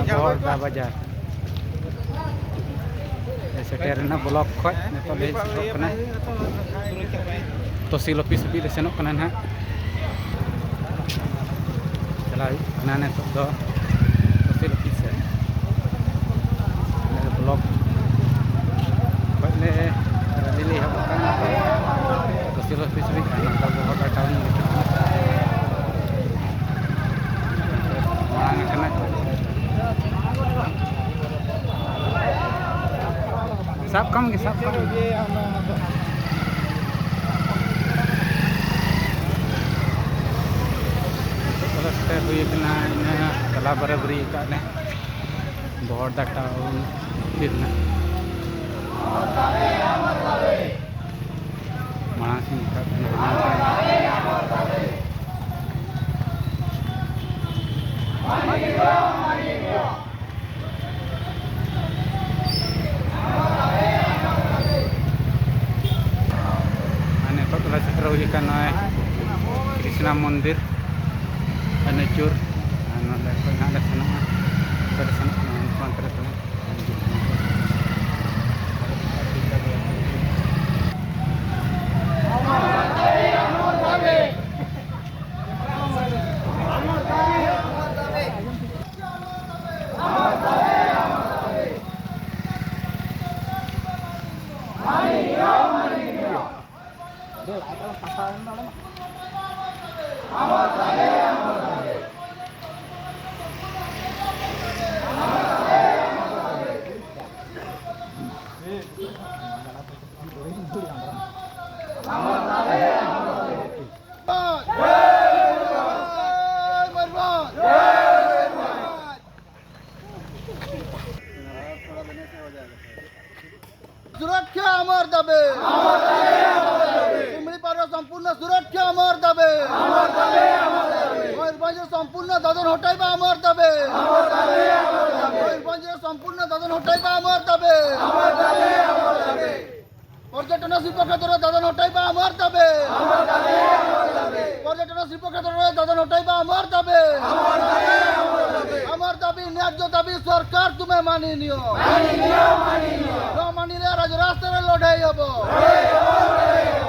Borda Bajar seterna blok khoj nito le setok kana tosil office bi le senok kana na chalai kana ne to do tosil office blok khoj le lili ha kana tosil office bi kana to hotel town mana kana sab kam ke sab kam kalau step hui kena ina kala barabari ka ne borda town birna mana sing ka ikan Krishna Mandir Anajur ada sana pada sana mantra sana सुरक्षा अमर दबे शिमलीपार संपूर्ण सुरक्षा अमर दबे मयूरभंज संपूर्ण दादन हटाइबा अमर दबे मयूरभंज संपूर्ण दादन हटाइबा अमर दबे पर्यटन शिल्प क्षेत्र दादन हटाइबा अमर दबे पर्यटन शिल्प क्षेत्र दादन हटाइबा अमर दबे अमर दाबी न्याय्य दाबी सरकार तुम्हें मानि नियो न मानिले राज रास्तार लड़ाई हम